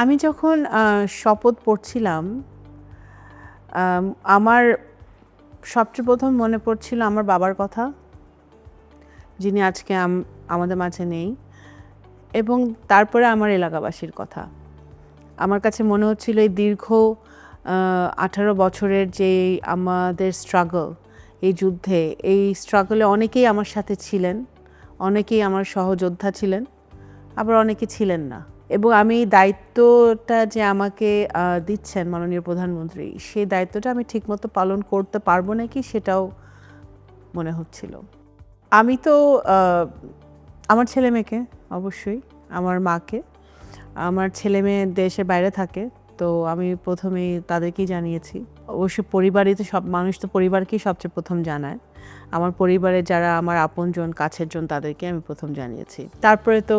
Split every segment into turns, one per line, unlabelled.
আমি যখন শপথ পড়ছিলাম, আমার সবচেয়ে ১ম মনে পড়ছিল আমার বাবার কথা, যিনি আজকে আমাদের মাঝে নেই, এবং তারপরে আমার এলাকাবাসীর কথা। আমার কাছে মনে হচ্ছিল এই দীর্ঘ ১৮ বছরের যে আমাদের স্ট্রাগল, এই যুদ্ধে, এই স্ট্রাগলে অনেকেই আমার সাথে ছিলেন, অনেকেই আমার সহযোদ্ধা ছিলেন, আবার অনেকে ছিলেন না। এবং আমি দায়িত্বটা যে আমাকে দিচ্ছেন মাননীয় প্রধানমন্ত্রী, সেই দায়িত্বটা আমি ঠিকমতো পালন করতে পারবো নাকি সেটাও মনে হচ্ছিল। আমি তো আমার ছেলেমেয়েকে, অবশ্যই আমার মাকে, আমার ছেলেমেয়ে দেশের বাইরে থাকে, তো আমি প্রথমেই তাদেরকেই জানিয়েছি। অবশ্যই পরিবারই তো, সব মানুষ তো পরিবারকেই সবচেয়ে প্রথম জানায়। আমার পরিবারে যারা আমার আপনজন, কাছের জন, তাদেরকে আমি প্রথম জানিয়েছি। তারপরে তো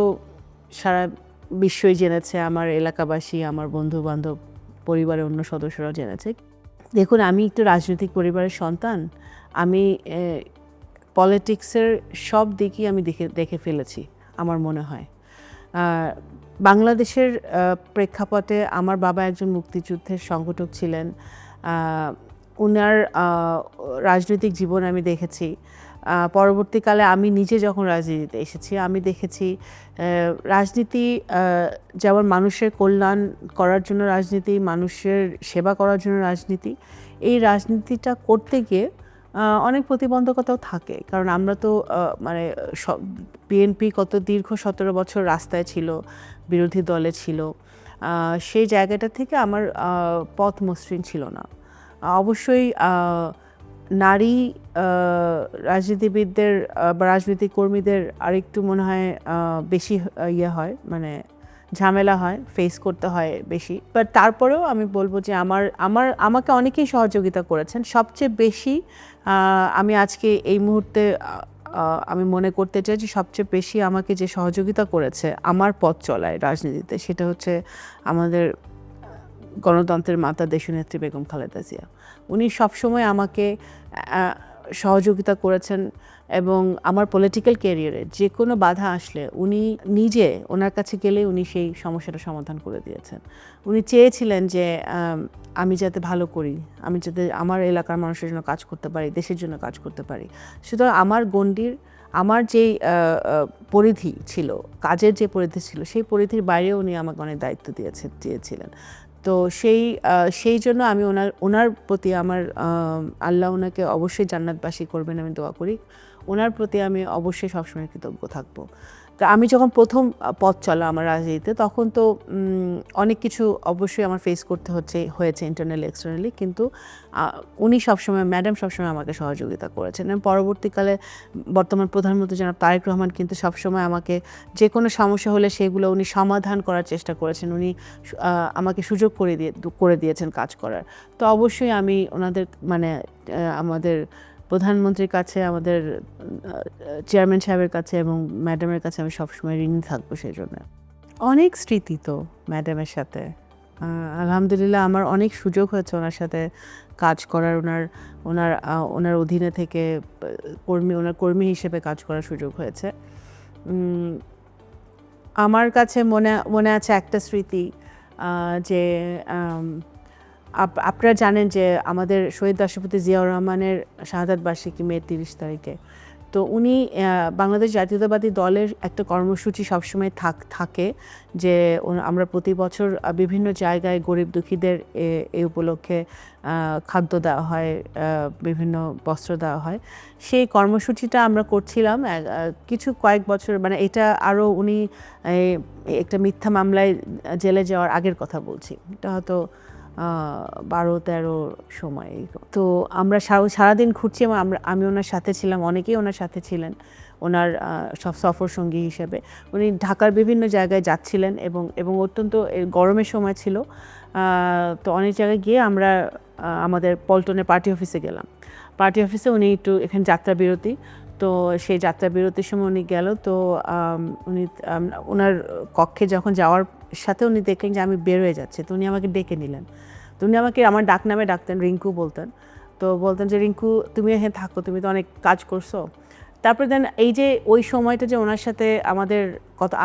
সারা বিশ্বই জেনেছে, আমার এলাকাবাসী, আমার বন্ধু-বান্ধব, পরিবারের অন্য সদস্যরাও জেনেছে। দেখুন, আমি একটু রাজনৈতিক পরিবারের সন্তান। আমি পলিটিক্সের সব দিকই আমি দেখে ফেলেছি আমার মনে হয়। বাংলাদেশের প্রেক্ষাপটে আমার বাবা একজন মুক্তিযুদ্ধের সংগঠক ছিলেন। উনার রাজনৈতিক জীবন আমি দেখেছি। পরবর্তীকালে আমি নিজে যখন রাজনীতিতে এসেছি, আমি দেখেছি রাজনীতি যেমন মানুষের কল্যাণ করার জন্য রাজনীতি, মানুষের সেবা করার জন্য রাজনীতি। এই রাজনীতিটা করতে গিয়ে অনেক প্রতিবন্ধকতাও থাকে। কারণ আমরা তো মানে বিএনপি কত দীর্ঘ ১৭ বছর রাস্তায় ছিল, বিরোধী দলে ছিল। সেই জায়গাটা থেকে আমার পথ মসৃণ ছিল না। অবশ্যই নারী রাজনীতিবিদদের বা রাজনৈতিক কর্মীদের আরেকটু মনে হয় বেশি ইয়ে হয়, মানে ঝামেলা হয়, ফেস করতে হয় বেশি। বাট তারপরেও আমি বলবো যে আমাকে অনেকেই সহযোগিতা করেছেন। সবচেয়ে বেশি আমি আজকে এই মুহূর্তে আমি মনে করতে চাই যে সবচেয়ে বেশি আমাকে যে সহযোগিতা করেছে আমার পথ চলায় রাজনীতিতে, সেটা হচ্ছে আমাদের গণতন্ত্রের মাতা দেশনেত্রী বেগম খালেদা জিয়া। উনি সবসময় আমাকে সহযোগিতা করেছেন, এবং আমার পলিটিক্যাল ক্যারিয়ারে যে কোনো বাধা আসলে উনি নিজে, ওনার কাছে গেলে উনি সেই সমস্যাটা সমাধান করে দিয়েছেন। উনি চেয়েছিলেন যে আমি যাতে ভালো করি, আমি যাতে আমার এলাকার মানুষের জন্য কাজ করতে পারি, দেশের জন্য কাজ করতে পারি। সুতরাং আমার গণ্ডির, আমার যেই পরিধি ছিল, কাজের যে পরিধি ছিল, সেই পরিধির বাইরেও উনি আমাকে অনেক দায়িত্ব দিয়েছিলেন। তো সেই জন্য আমি ওনার প্রতি আমার আল্লাহ ওনাকে অবশ্যই জান্নাতবাসী করবেন, আমি দোয়া করি। ওনার প্রতি আমি অবশ্যই সবসময় কৃতজ্ঞ থাকবো। তো আমি যখন প্রথম পথ চলা আমার রাজনীতিতে, তখন তো অনেক কিছু অবশ্যই আমার ফেস করতে হয়েছে ইন্টারনালি, এক্সটার্নালি, কিন্তু উনি সবসময়, ম্যাডাম সবসময় আমাকে সহযোগিতা করেছেন। এবং পরবর্তীকালে বর্তমান প্রধানমন্ত্রী জনাব তারেক রহমান কিন্তু সবসময় আমাকে যে কোনো সমস্যা হলে সেগুলো উনি সমাধান করার চেষ্টা করেছেন। উনি আমাকে সুযোগ করে দিয়েছেন কাজ করার। তো অবশ্যই আমি ওনাদের, মানে আমাদের প্রধানমন্ত্রীর কাছে, আমাদের চেয়ারম্যান সাহেবের কাছে এবং ম্যাডামের কাছে আমি সবসময় ঋণী থাকবো সেই জন্য। অনেক স্মৃতি তো ম্যাডামের সাথে। আলহামদুলিল্লাহ আমার অনেক সুযোগ হয়েছে ওনার সাথে কাজ করার, ওনার অধীনে থেকে ওনার কর্মী হিসেবে কাজ করার সুযোগ হয়েছে। আমার কাছে মনে আছে একটা স্মৃতি, যে আপনারা জানেন যে আমাদের শহীদ রাষ্ট্রপতি জিয়াউর রহমানের শাহাদাত বার্ষিকী মে ৩০ তারিখে। তো উনি বাংলাদেশ জাতীয়তাবাদী দলের একটা কর্মসূচি সবসময় থাকে, যে আমরা প্রতি বছর বিভিন্ন জায়গায় গরিব দুঃখীদের এই উপলক্ষে খাদ্য দেওয়া হয়, বিভিন্ন বস্ত্র দেওয়া হয়। সেই কর্মসূচিটা আমরা করছিলাম কয়েক বছর, মানে এটা আরও উনি একটা মিথ্যা মামলায় জেলে যাওয়ার আগের কথা বলছি, এটা হয়তো 12-13 সময়। তো আমরা সারাদিন ঘুরছি এবং আমি ওনার সাথে ছিলাম, অনেকেই ওনার সাথে ছিলেন ওনার সফর সঙ্গী হিসেবে। উনি ঢাকার বিভিন্ন জায়গায় যাচ্ছিলেন এবং অত্যন্ত গরমের সময় ছিল। তো অনেক জায়গায় গিয়ে আমরা আমাদের পল্টনের পার্টি অফিসে গেলাম। পার্টি অফিসে উনি একটু এখানে যাত্রা বিরতি, তো সেই যাত্রা বিরতির সময় উনি গেল। তো উনি ওনার কক্ষে যখন যাওয়ার সাথে উনি দেখলেন যে আমি বের হয়ে যাচ্ছি, তো উনি আমাকে ডেকে নিলেন। তো উনি আমাকে আমার ডাক নামে ডাকতেন, রিঙ্কু বলতেন। তো বলতেন যে, রিঙ্কু তুমি এখানে থাকো, তুমি তো অনেক কাজ করছো। তারপরে দেন এই যে ওই সময়টা যে ওনার সাথে আমাদের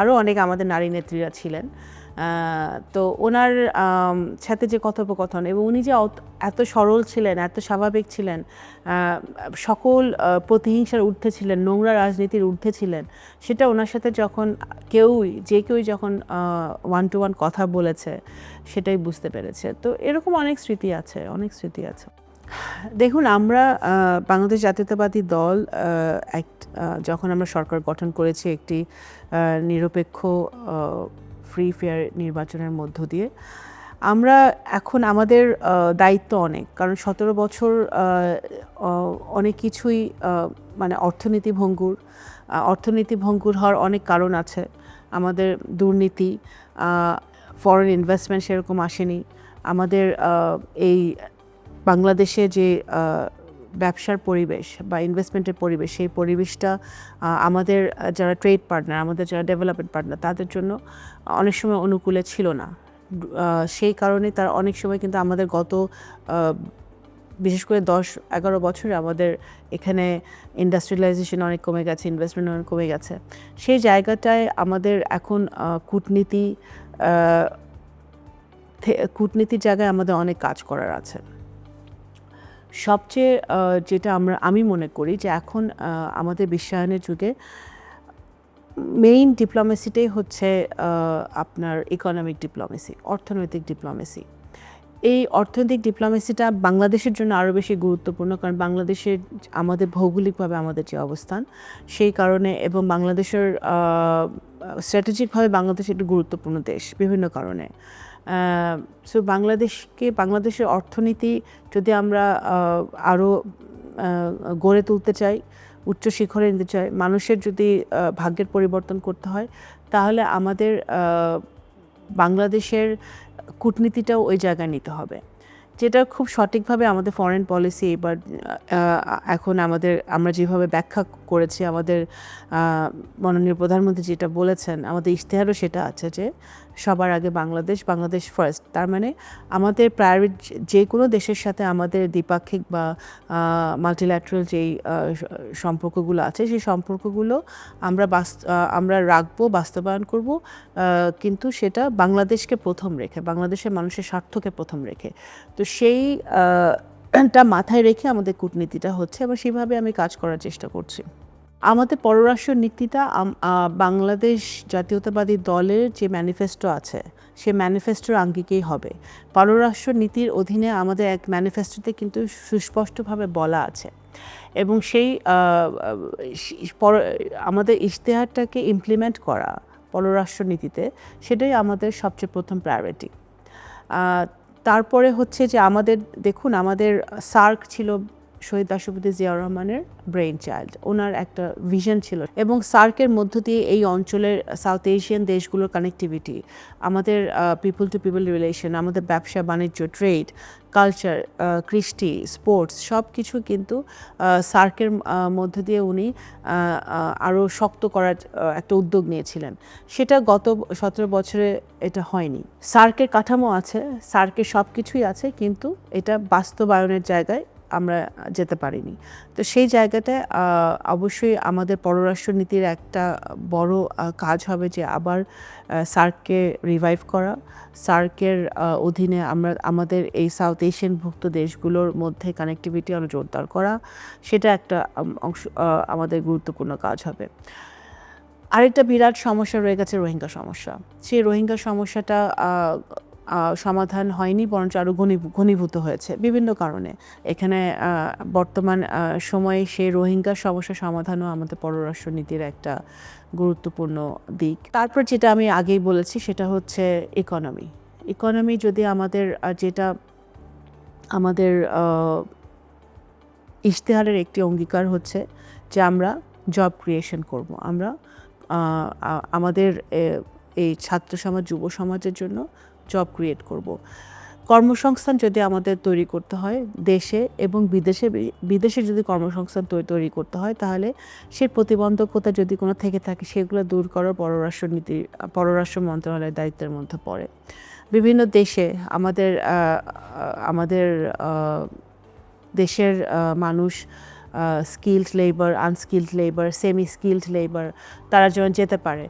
আরও অনেক আমাদের নারী নেত্রীরা ছিলেন, তো ওনার সাথে যে কথোপকথন এবং উনি যে এত সরল ছিলেন, এত স্বাভাবিক ছিলেন, সকল প্রতিহিংসার ঊর্ধ্বে ছিলেন, নোংরা রাজনীতির ঊর্ধ্বে ছিলেন, সেটা ওনার সাথে যখন যে কেউই যখন ওয়ান টু ওয়ান কথা বলেছে সেটাই বুঝতে পেরেছে। তো এরকম অনেক স্মৃতি আছে, অনেক স্মৃতি আছে। দেখুন, আমরা বাংলাদেশ জাতীয়তাবাদী দল যখন আমরা সরকার গঠন করেছি একটি নিরপেক্ষ ফ্রি ফেয়ার নির্বাচনের মধ্য দিয়ে, আমরা এখন আমাদের দায়িত্ব অনেক, কারণ 17 বছর অনেক কিছুই মানে অর্থনীতি ভঙ্গুর হওয়ার অনেক কারণ আছে। আমাদের দুর্নীতি, ফরেন ইনভেস্টমেন্ট সেরকম আসেনি, আমাদের এই বাংলাদেশে যে ব্যবসার পরিবেশ বা ইনভেস্টমেন্টের পরিবেশ, সেই পরিবেশটা আমাদের যারা ট্রেড পার্টনার, আমাদের যারা ডেভেলপমেন্ট পার্টনার, তাদের জন্য অনেক সময় অনুকূলে ছিল না। সেই কারণে তার অনেক সময় কিন্তু আমাদের বিশেষ করে 10-11 বছরে আমাদের এখানে ইন্ডাস্ট্রিয়ালাইজেশন অনেক কমে গেছে, ইনভেস্টমেন্ট অনেক কমে গেছে। সেই জায়গাটায় আমাদের এখন কূটনীতির জায়গায় আমাদের অনেক কাজ করার আছে। সবচেয়ে যেটা আমি মনে করি যে এখন আমাদের বিশ্বায়নের যুগে মেইন ডিপ্লোমেসিটাই হচ্ছে আপনার ইকোনমিক ডিপ্লোমেসি, অর্থনৈতিক ডিপ্লোমেসি। এই অর্থনৈতিক ডিপ্লোমেসিটা বাংলাদেশের জন্য আরও বেশি গুরুত্বপূর্ণ, কারণ বাংলাদেশের আমাদের ভৌগোলিকভাবে আমাদের যে অবস্থান, সেই কারণে, এবং বাংলাদেশের স্ট্র্যাটেজিকভাবে বাংলাদেশ একটি গুরুত্বপূর্ণ দেশ বিভিন্ন কারণে। সো বাংলাদেশের অর্থনীতি যদি আমরা আরও গড়ে তুলতে চাই, উচ্চ শিখরে নিতে চাই, মানুষের যদি ভাগ্যের পরিবর্তন করতে হয়, তাহলে আমাদের বাংলাদেশের কূটনীতিটাও ওই জায়গায় নিতে হবে, যেটা খুব সঠিকভাবে আমাদের ফরেন পলিসি এবার এখন আমরা যেভাবে ব্যাখ্যা করেছি, আমাদের মাননীয় প্রধানমন্ত্রী যেটা বলেছেন, আমাদের ইশতেহারও সেটা আছে যে সবার আগে বাংলাদেশ ফার্স্ট। তার মানে আমাদের প্রায়োরিটি যে কোনো দেশের সাথে আমাদের দ্বিপাক্ষিক বা মাল্টিল্যাটারাল যেই সম্পর্কগুলো আছে, সেই সম্পর্কগুলো আমরা রাখবো, বাস্তবায়ন করব, কিন্তু সেটা বাংলাদেশকে প্রথম রেখে, বাংলাদেশের মানুষের স্বার্থকে প্রথম রেখে। তো সেইটা মাথায় রেখে আমাদের কূটনীতিটা হচ্ছে, এবং সেভাবে আমি কাজ করার চেষ্টা করছি। আমাদের পররাষ্ট্র নীতিটা বাংলাদেশ জাতীয়তাবাদী দলের যে ম্যানিফেস্টো আছে, সে ম্যানিফেস্টোর আঙ্গিকেই হবে। পররাষ্ট্র নীতির অধীনে আমাদের এক ম্যানিফেস্টোতে কিন্তু সুস্পষ্টভাবে বলা আছে, এবং আমাদের ইশতেহারটাকে ইমপ্লিমেন্ট করা পররাষ্ট্র নীতিতে, সেটাই আমাদের সবচেয়ে প্রথম প্রায়োরিটি। তারপরে হচ্ছে যে দেখুন, আমাদের সার্ক ছিল শহীদ রাষ্ট্রপতি জিয়াউর রহমানের ব্রেইন চাইল্ড, ওনার একটা ভিশন ছিল, এবং সার্কের মধ্য দিয়ে এই অঞ্চলের সাউথ এশিয়ান দেশগুলোর কানেক্টিভিটি, আমাদের পিপল টু পিপল রিলেশন, আমাদের ব্যবসা বাণিজ্য, ট্রেড, কালচার, কৃষ্টি, স্পোর্টস, সব কিছু কিন্তু সার্কের মধ্য দিয়ে উনি আরও শক্ত করার একটা উদ্যোগ নিয়েছিলেন। সেটা গত 17 বছরে এটা হয়নি। সার্কের কাঠামো আছে, সার্কের সব কিছুই আছে, কিন্তু এটা বাস্তবায়নের জায়গায় আমরা যেতে পারিনি। তো সেই জায়গাটায় অবশ্যই আমাদের পররাষ্ট্র নীতির একটা বড় কাজ হবে যে আবার সার্ককে রিভাইভ করা, সার্কের অধীনে আমাদের এই সাউথ এশিয়ানভুক্ত দেশগুলোর মধ্যে কানেক্টিভিটি আরও জোরদার করা, সেটা একটা অংশ, আমাদের গুরুত্বপূর্ণ কাজ হবে। আরেকটা বিরাট সমস্যা রয়ে গেছে রোহিঙ্গা সমস্যা। সেই রোহিঙ্গা সমস্যাটা সমাধান হয়নি, বরঞ্চ আরও ঘনীভূত হয়েছে বিভিন্ন কারণে। এখানে বর্তমান সময়ে সেই রোহিঙ্গা সমস্যা সমাধানও আমাদের পররাষ্ট্র নীতির একটা গুরুত্বপূর্ণ দিক। তারপর যেটা আমি আগেই বলেছি, সেটা হচ্ছে ইকোনমি যদি যেটা আমাদের ইশতেহারের একটি অঙ্গীকার হচ্ছে যে আমরা জব ক্রিয়েশন করব, আমরা আমাদের এই ছাত্র সমাজ, যুব সমাজের জন্য জব ক্রিয়েট করব। কর্মসংস্থান যদি আমাদের তৈরি করতে হয় দেশে এবং বিদেশে যদি কর্মসংস্থান তৈরি করতে হয়, তাহলে সে প্রতিবন্ধকতা যদি কোনো থেকে থাকে, সেগুলো দূর করার পররাষ্ট্র মন্ত্রণালয়ের দায়িত্বের মধ্যে পড়ে। বিভিন্ন দেশে আমাদের দেশের মানুষ, skilled labour, unskilled labour, semi skilled labour, তারা যেন যেতে পারে,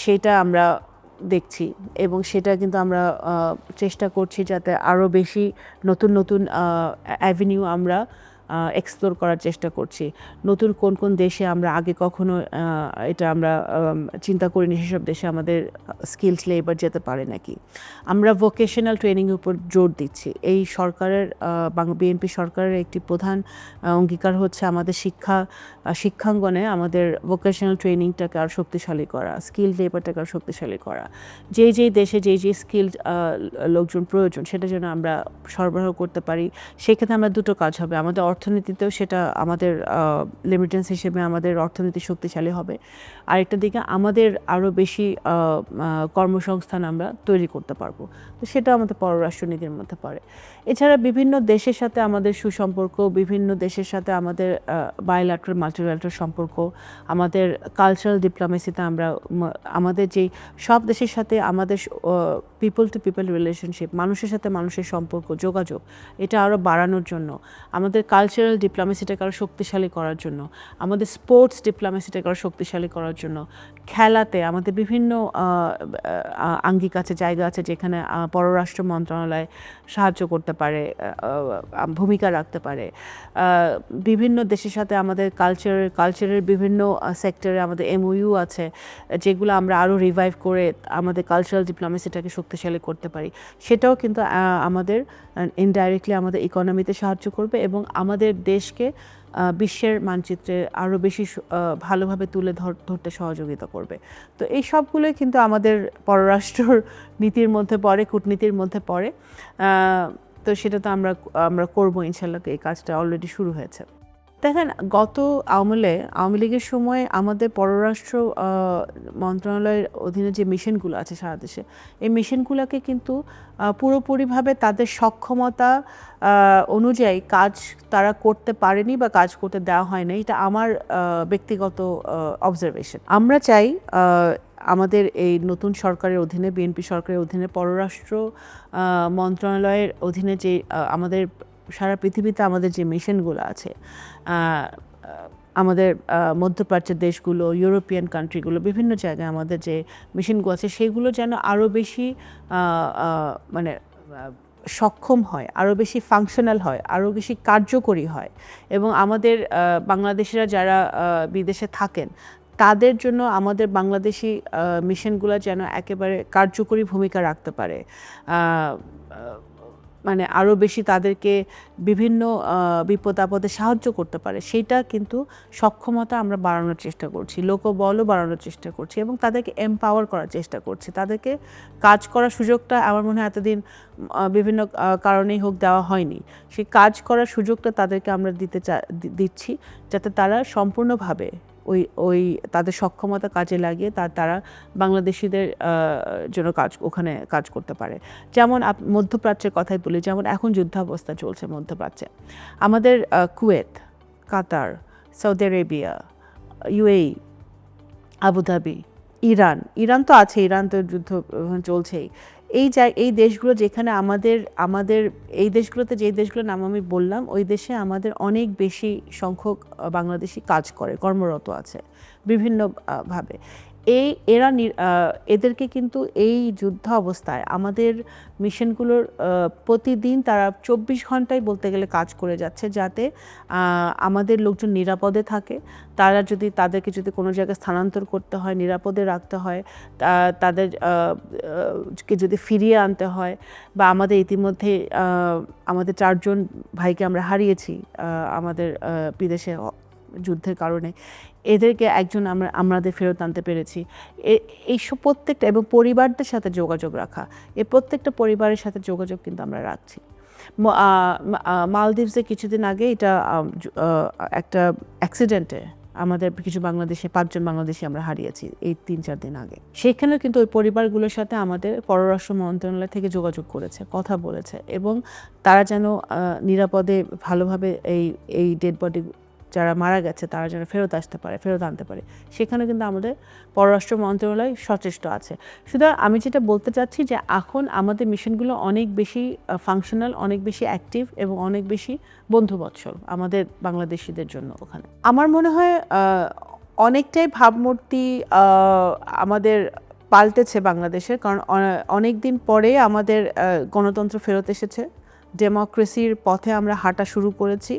সেটা আমরা দেখছি এবং সেটা কিন্তু আমরা চেষ্টা করছি যাতে আরও বেশি নতুন নতুন অ্যাভিনিউ আমরা এক্সপ্লোর করার চেষ্টা করছি। নতুন কোন কোন দেশে আমরা আগে কখনো এটা আমরা চিন্তা করিনি, সেসব দেশে আমাদের স্কিলড লেবার যেতে পারে নাকি। আমরা ভোকেশনাল ট্রেনিংয়ের উপর জোর দিচ্ছি। এই সরকারের বিএনপি সরকারের একটি প্রধান অঙ্গীকার হচ্ছে আমাদের শিক্ষাঙ্গনে আমাদের ভোকেশনাল ট্রেনিংটাকে আরও শক্তিশালী করা, স্কিলড লেবারটাকে আরও শক্তিশালী করা। যেই দেশে যেই স্কিলড লোকজন প্রয়োজন সেটা যেন আমরা সরবরাহ করতে পারি। সেক্ষেত্রে আমরা দুটো কাজ হবে, আমাদের অর্থনীতিতেও সেটা আমাদের লিমিটেন্স হিসেবে আমাদের অর্থনীতি শক্তিশালী হবে, আরেকটা দিকে আমাদের আরও বেশি কর্মসংস্থান আমরা তৈরি করতে পারবো। তো সেটা আমাদের পররাষ্ট্রনীতির মধ্যে পড়ে। এছাড়া বিভিন্ন দেশের সাথে আমাদের সুসম্পর্ক, বিভিন্ন দেশের সাথে আমাদের বায়োল্যাটারাল মাল্টিল্যাটারাল সম্পর্ক, আমাদের কালচারাল ডিপ্লোমেসিতে আমরা আমাদের যেই সব দেশের সাথে আমাদের পিপল টু পিপল রিলেশনশিপ, মানুষের সাথে মানুষের সম্পর্ক, যোগাযোগ, এটা আরও বাড়ানোর জন্য, আমাদের কালচারাল ডিপ্লোমেসিটাকে আরও শক্তিশালী করার জন্য, আমাদের স্পোর্টস ডিপ্লোমেসিটাকে আরও শক্তিশালী করার জন্য, খেলাতে আমাদের বিভিন্ন আঙ্গিক আছে, জায়গা আছে যেখানে পররাষ্ট্র মন্ত্রণালয় সাহায্য করতে পারে, ভূমিকা রাখতে পারে। বিভিন্ন দেশের সাথে আমাদের কালচারের বিভিন্ন সেক্টরে আমাদের এমওইউ আছে যেগুলো আমরা আরও রিভাইভ করে আমাদের কালচারাল ডিপ্লোমেসিটাকে শক্তিশালী করতে পারি। সেটাও কিন্তু আমাদের ইনডাইরেক্টলি আমাদের ইকোনমিতে সাহায্য করবে এবং আমাদের দেশকে বিশ্বের মানচিত্রে আরও বেশি ভালোভাবে তুলে ধরতে সহযোগিতা করবে। তো এই সবগুলোই কিন্তু আমাদের পররাষ্ট্র নীতির মধ্যে পড়ে, কূটনীতির মধ্যে পড়ে। তো সেটা তো আমরা করবো ইনশাল্লাহ। এই কাজটা অলরেডি শুরু হয়েছে। দেখেন, গত আওয়ামী লীগের সময় আমাদের পররাষ্ট্র মন্ত্রণালয়ের অধীনে যে মিশনগুলো আছে সারা দেশে, এই মিশনগুলোকে কিন্তু পুরোপুরিভাবে তাদের সক্ষমতা অনুযায়ী কাজ তারা করতে পারেনি বা কাজ করতে দেওয়া হয় না। এটা আমার ব্যক্তিগত অবজারভেশন। আমরা চাই আমাদের এই নতুন সরকারের অধীনে, বিএনপি সরকারের অধীনে, পররাষ্ট্র মন্ত্রণালয়ের অধীনে যে আমাদের সারা পৃথিবীতে আমাদের যে মিশনগুলো আছে, আমাদের মধ্যপ্রাচ্যের দেশগুলো, ইউরোপিয়ান কান্ট্রিগুলো, বিভিন্ন জায়গায় আমাদের যে মিশনগুলো আছে সেগুলো যেন আরও বেশি মানে সক্ষম হয়, আরও বেশি ফাংশনাল হয়, আরও বেশি কার্যকরী হয় এবং আমাদের বাংলাদেশিরা যারা বিদেশে থাকেন তাদের জন্য আমাদের বাংলাদেশি মিশনগুলো যেন একেবারে কার্যকরী ভূমিকা রাখতে পারে, মানে আরও বেশি তাদেরকে বিভিন্ন বিপদ আপদে সাহায্য করতে পারে। সেইটা কিন্তু সক্ষমতা আমরা বাড়ানোর চেষ্টা করছি, লোকবলও বাড়ানোর চেষ্টা করছি এবং তাদেরকে এমপাওয়ার করার চেষ্টা করছি। তাদেরকে কাজ করার সুযোগটা আমার মনে হয় এতদিন বিভিন্ন কারণেই হোক দেওয়া হয়নি। সেই কাজ করার সুযোগটা তাদেরকে আমরা দিচ্ছি যাতে তারা সম্পূর্ণভাবে ওই তাদের সক্ষমতা কাজে লাগিয়ে তারা বাংলাদেশিদের জন্য ওখানে কাজ করতে পারে। যেমন মধ্যপ্রাচ্যের কথাই বলি, যেমন এখন যুদ্ধাবস্থা চলছে মধ্যপ্রাচ্যে। আমাদের Kuwait, Qatar, Saudi Arabia, UAE, Abu Dhabi, Iran তো আছে, ইরান তো যুদ্ধ চলছেই। এই দেশগুলো যেখানে আমাদের এই দেশগুলোতে যেই দেশগুলোর নাম আমি বললাম, ওই দেশে আমাদের অনেক বেশি সংখ্যক বাংলাদেশি কাজ করে, কর্মরত আছে বিভিন্নভাবে। এদেরকে কিন্তু এই যুদ্ধ অবস্থায় আমাদের মিশনগুলোর প্রতিদিন তারা 24 ঘন্টায় বলতে গেলে কাজ করে যাচ্ছে যাতে আমাদের লোকজন নিরাপদে থাকে। তাদেরকে যদি কোনো জায়গায় স্থানান্তর করতে হয়, নিরাপদে রাখতে হয়, তাদেরকে যদি ফিরিয়ে আনতে হয়, বা আমাদের ইতিমধ্যে আমাদের 4 জন ভাইকে আমরা হারিয়েছি আমাদের বিদেশে যুদ্ধের কারণে, এদেরকে একজন আমাদের ফেরত আনতে পেরেছি। এইসব প্রত্যেকটা, এবং পরিবারদের সাথে যোগাযোগ রাখা, এই প্রত্যেকটা পরিবারের সাথে যোগাযোগ কিন্তু আমরা রাখছি। মালদ্বীপসে কিছুদিন আগে এটা একটা অ্যাক্সিডেন্টে আমাদের কিছু 5 জন বাংলাদেশি আমরা হারিয়েছি এই 3-4 দিন আগে। সেখানেও কিন্তু ওই পরিবারগুলোর সাথে আমাদের পররাষ্ট্র মন্ত্রণালয় থেকে যোগাযোগ করেছে, কথা বলেছে এবং তারা যেন নিরাপদে ভালোভাবে এই ডেড বডি যারা মারা গেছে তারা যেন ফেরত আনতে পারে। সেখানে কিন্তু আমাদের পররাষ্ট্র মন্ত্রণালয় সচেষ্ট আছে। সুতরাং আমি যেটা বলতে চাচ্ছি যে এখন আমাদের মিশনগুলো অনেক বেশি ফাংশনাল, অনেক বেশি অ্যাক্টিভ এবং অনেক বেশি বন্ধুবৎসল আমাদের বাংলাদেশিদের জন্য ওখানে। আমার মনে হয় অনেকটাই ভাবমূর্তি আমাদের পাল্টেছে বাংলাদেশের, কারণ অনেক দিন পরে আমাদের গণতন্ত্র ফেরত এসেছে, ডেমোক্রেসির পথে আমরা হাঁটা শুরু করেছি,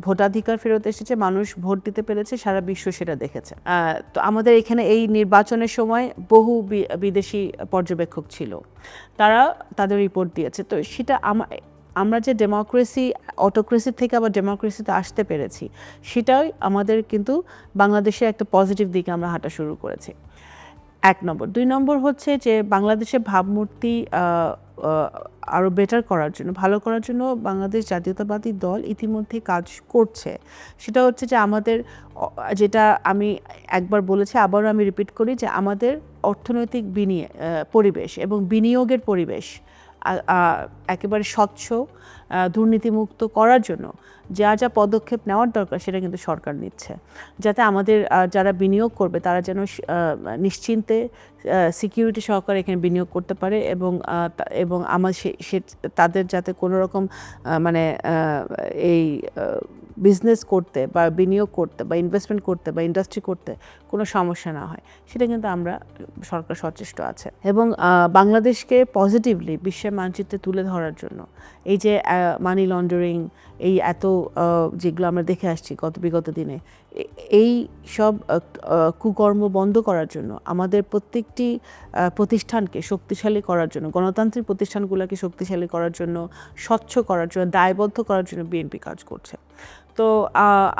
ভোটাধিকার ফেরত এসেছে, মানুষ ভোট দিতে পেরেছে, সারা বিশ্ব সেটা দেখেছে। তো আমাদের এখানে এই নির্বাচনের সময় বহু বিদেশি পর্যবেক্ষক ছিল, তারা তাদের রিপোর্ট দিয়েছে। তো সেটা আমরা যে ডেমোক্রেসি অটোক্রেসি থেকে আবার ডেমোক্রেসিতে আসতে পেরেছি, সেটাই আমাদের কিন্তু বাংলাদেশের একটা পজিটিভ দিকে আমরা হাঁটা শুরু করেছি। 1 নম্বর। 2 নম্বর হচ্ছে যে বাংলাদেশের ভাবমূর্তি আরও বেটার করার জন্য, ভালো করার জন্য বাংলাদেশ জাতীয়তাবাদী দল ইতিমধ্যে কাজ করছে। সেটা হচ্ছে যে আমাদের যেটা আমি একবার বলেছি, আবারও আমি রিপিট করি, যে আমাদের অর্থনৈতিক পরিবেশ এবং বিনিয়োগের পরিবেশ একেবারে স্বচ্ছ, দুর্নীতিমুক্ত করার জন্য যা যা পদক্ষেপ নেওয়ার দরকার সেটা কিন্তু সরকার নিচ্ছে, যাতে আমাদের যারা বিনিয়োগ করবে তারা যেন নিশ্চিন্তে সিকিউরিটি সহকারে এখানে বিনিয়োগ করতে পারে, এবং আমার তাদের যাতে কোনো রকম মানে এই বিজনেস করতে বা বিনিয়োগ করতে বা ইনভেস্টমেন্ট করতে বা ইন্ডাস্ট্রি করতে কোনো সমস্যা না হয়, সেটা কিন্তু সরকার সচেষ্ট আছে। এবং বাংলাদেশকে পজিটিভলি বিশ্বের মানচিত্রে তুলে ধরার জন্য এই যে মানি লন্ডারিং, এই এত যেগুলো আমরা দেখে আসছি বিগত দিনে, এই সব কুকর্ম বন্ধ করার জন্য, আমাদের প্রত্যেকটি প্রতিষ্ঠানকে শক্তিশালী করার জন্য, গণতান্ত্রিক প্রতিষ্ঠানগুলোকে শক্তিশালী করার জন্য, স্বচ্ছ করার জন্য, দায়বদ্ধ করার জন্য বিএনপি কাজ করছে। তো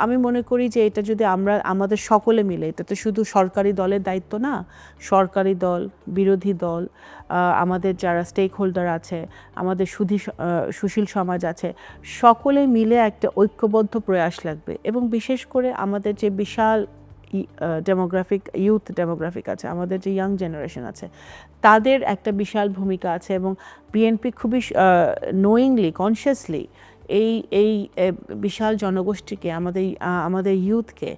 আমি মনে করি যে এটা যদি আমাদের সকলে মিলে, এটা তো শুধু সরকারি দলের দায়িত্ব না, সরকারি দল, বিরোধী দল, আমাদের যারা স্টেক হোল্ডার আছে, আমাদের সুশীল সমাজ আছে, সকলে মিলে একটা ঐক্যবদ্ধ প্রয়াস লাগবে। এবং বিশেষ করে আমাদের যে বিশাল ইউথ ডেমোগ্রাফিক আছে, আমাদের যে ইয়াং জেনারেশন আছে, তাদের একটা বিশাল ভূমিকা আছে। এবং বিএনপি খুবই নোয়িংলি, কনসিয়াসলি এই বিশাল জনগোষ্ঠীকে, আমাদের ইউথকে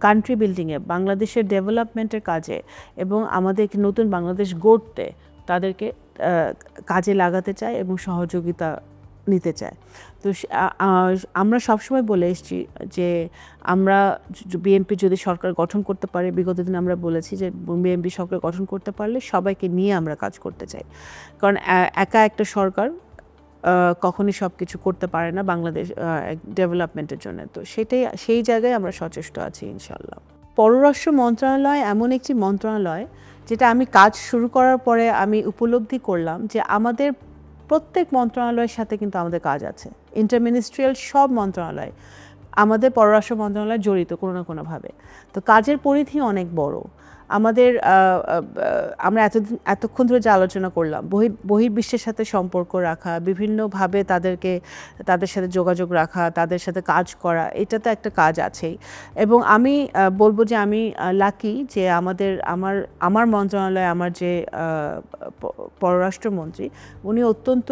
কান্ট্রি বিল্ডিংয়ে, বাংলাদেশের ডেভেলপমেন্টের কাজে এবং আমাদের নতুন বাংলাদেশ গড়তে তাদেরকে কাজে লাগাতে চায় এবং সহযোগিতা নিতে চায়। তো আমরা সবসময় বলে এসেছি যে আমরা বিএনপি যদি সরকার গঠন করতে পারে, বিগত দিন আমরা বলেছি যে বিএনপি সরকার গঠন করতে পারলে সবাইকে নিয়ে আমরা কাজ করতে চাই, কারণ একা একটা সরকার কখনই সব কিছু করতে পারে না বাংলাদেশ ডেভেলপমেন্টের জন্য। তো সেই জায়গায় আমরা সচেষ্ট আছি ইনশাল্লাহ। পররাষ্ট্র মন্ত্রণালয় এমন একটি মন্ত্রণালয় যেটা আমি কাজ শুরু করার পরে আমি উপলব্ধি করলাম যে আমাদের প্রত্যেক মন্ত্রণালয়ের সাথে কিন্তু আমাদের কাজ আছে। ইন্টারমিনিস্ট্রিয়াল সব মন্ত্রণালয় আমাদের পররাষ্ট্র মন্ত্রণালয় জড়িত কোনো না কোনোভাবে। তো কাজের পরিধি অনেক বড়। আমরা এতক্ষণ ধরে যে আলোচনা করলাম, বহির্বিশ্বের সাথে সম্পর্ক রাখা, বিভিন্নভাবে তাদের সাথে যোগাযোগ রাখা, তাদের সাথে কাজ করা, এটা তো একটা কাজ আছেই। এবং আমি বলবো যে আমি লাকি যে আমার মন্ত্রণালয়ে আমার যে পররাষ্ট্রমন্ত্রী, উনি অত্যন্ত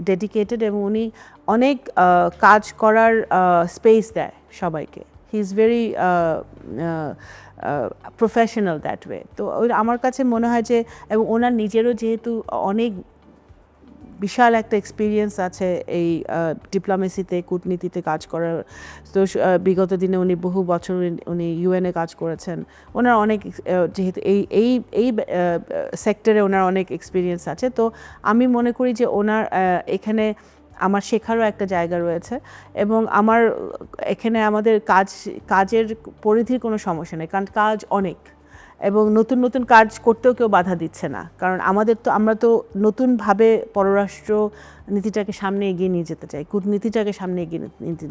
ডেডিকেটেড এবং উনি অনেক কাজ করার স্পেস দেয় সবাইকে। He is very professional that way. তো আমার কাছে মনে হয় যে, এবং ওনার নিজেরও যেহেতু অনেক বিশাল একটা এক্সপিরিয়েন্স আছে এই ডিপ্লোমেসিতে, কূটনীতিতে কাজ করার। তো বিগত দিনে উনি বহু বছর উনি ইউএনএ কাজ করেছেন। ওনার অনেক যেহেতু এই সেক্টরে ওনার অনেক এক্সপিরিয়েন্স আছে। তো আমি মনে করি যে ওনার এখানে আমার শেখারও একটা জায়গা রয়েছে, এবং এখানে আমাদের কাজের পরিধির কোনো সমস্যা নেই, কারণ কাজ অনেক, এবং নতুন নতুন কাজ করতেও কেউ বাধা দিচ্ছে না। কারণ আমরা তো নতুনভাবে পররাষ্ট্র নীতিটাকে সামনে এগিয়ে নিয়ে যেতে চাই, কূটনীতিটাকে সামনে এগিয়ে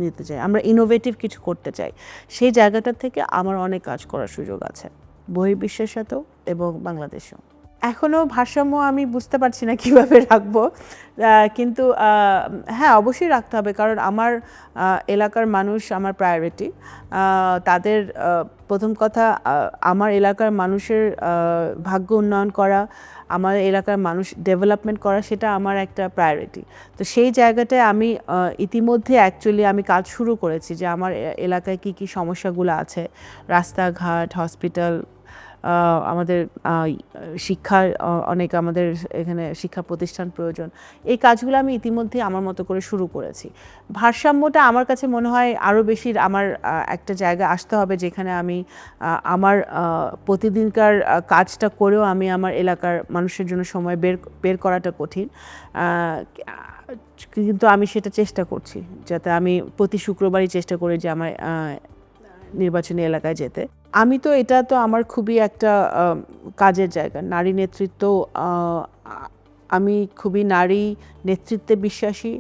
নিতে চাই, আমরা ইনোভেটিভ কিছু করতে চাই। সেই জায়গাটা থেকে আমার অনেক কাজ করার সুযোগ আছে, বহির্বিশ্বের সাথেও এবং বাংলাদেশেও। এখনও ভারসাম্য আমি বুঝতে পারছি না কীভাবে রাখবো, কিন্তু হ্যাঁ, অবশ্যই রাখতে হবে, কারণ আমার এলাকার মানুষ আমার প্রায়োরিটি। তাদের প্রথম কথা, আমার এলাকার মানুষের ভাগ্য উন্নয়ন করা, আমার এলাকার মানুষ ডেভেলপমেন্ট করা, সেটা আমার একটা প্রায়োরিটি। তো সেই জায়গাটায় আমি ইতিমধ্যে অ্যাকচুয়ালি আমি কাজ শুরু করেছি যে আমার এলাকায় কী কী সমস্যাগুলো আছে, রাস্তাঘাট, হসপিটাল, আমাদের শিক্ষা অনেক আমাদের এখানে শিক্ষা প্রতিষ্ঠান প্রয়োজন। এই কাজগুলো আমি ইতিমধ্যে আমার মতো করে শুরু করেছি। ভারসাম্যটা আমার কাছে মনে হয় আরও বেশি আমার একটা জায়গায় আসতে হবে যেখানে আমি আমার প্রতিদিনকার কাজটা করেও আমি আমার এলাকার মানুষের জন্য সময় বের করাটা কঠিন, কিন্তু আমি সেটা চেষ্টা করছি যাতে আমি প্রতি শুক্রবারই চেষ্টা করি যে আমার নির্বাচনী এলাকায় যেতে। আমি তো এটা তো আমার খুবই একটা কাজের জায়গা, নারী নেতৃত্ব। আমি খুবই নারী নেতৃত্বে বিশ্বাসী,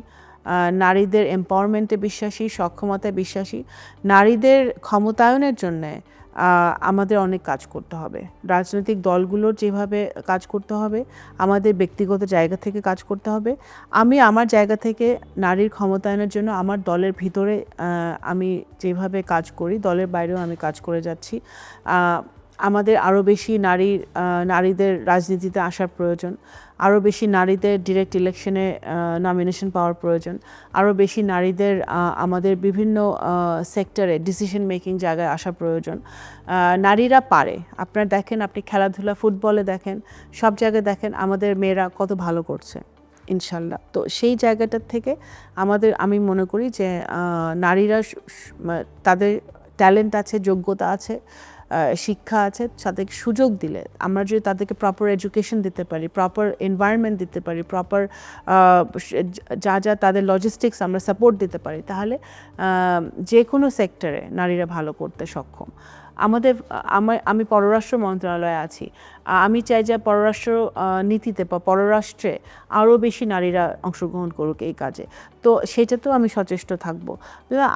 নারীদের এম্পাওয়ারমেন্টে বিশ্বাসী, সক্ষমতায় বিশ্বাসী। নারীদের ক্ষমতায়নের জন্যে আমাদের অনেক কাজ করতে হবে। রাজনৈতিক দলগুলোর যেভাবে কাজ করতে হবে, আমাদের ব্যক্তিগত জায়গা থেকে কাজ করতে হবে। আমি আমার জায়গা থেকে নারীর ক্ষমতায়নের জন্য আমার দলের ভিতরে আমি যেভাবে কাজ করি, দলের বাইরেও আমি কাজ করে যাচ্ছি। আমাদের আরও বেশি নারীদের রাজনীতিতে আসার প্রয়োজন, আরও বেশি নারীদের ডিরেক্ট ইলেকশনে নমিনেশন পাওয়ার প্রয়োজন, আরও বেশি নারীদের আমাদের বিভিন্ন সেক্টরে ডিসিশন মেকিং জায়গায় আসা প্রয়োজন। নারীরা পারে, আপনারা দেখেন, আপনি খেলাধুলা, ফুটবলে দেখেন, সব জায়গায় দেখেন আমাদের মেয়েরা কত ভালো করছে ইনশাল্লাহ। তো সেই জায়গাটার থেকে আমি মনে করি যে নারীরা তাদের ট্যালেন্ট আছে, যোগ্যতা আছে, শিক্ষা আছে, তাদেরকে সুযোগ দিলে, আমরা যদি তাদেরকে প্রপার এডুকেশন দিতে পারি, প্রপার এনভায়রনমেন্ট দিতে পারি, প্রপার যা তাদের লজিস্টিক্স আমরা সাপোর্ট দিতে পারি, তাহলে যে কোনো সেক্টরে নারীরা ভালো করতে সক্ষম। আমি পররাষ্ট্র মন্ত্রণালয়ে আছি, আমি চাই যে পররাষ্ট্র নীতিতে বা পররাষ্ট্রে আরও বেশি নারীরা অংশগ্রহণ করুক এই কাজে। তো সেটাতেও আমি সচেষ্ট থাকবো।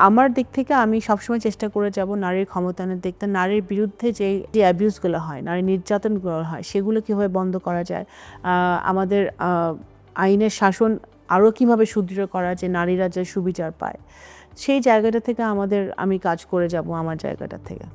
আমার দিক থেকে আমি সবসময় চেষ্টা করে যাব নারীর ক্ষমতায়নের দিকটা, নারীর বিরুদ্ধে যে অ্যাবিউজগুলো হয়, নারী নির্যাতনগুলো হয়, সেগুলো কীভাবে বন্ধ করা যায়, আমাদের আইনের শাসন আরও কীভাবে সুদৃঢ় করা যায়, নারীরা যে সুবিচার পায়, সেই জায়গাটা থেকে আমি কাজ করে যাব আমার জায়গাটা থেকে।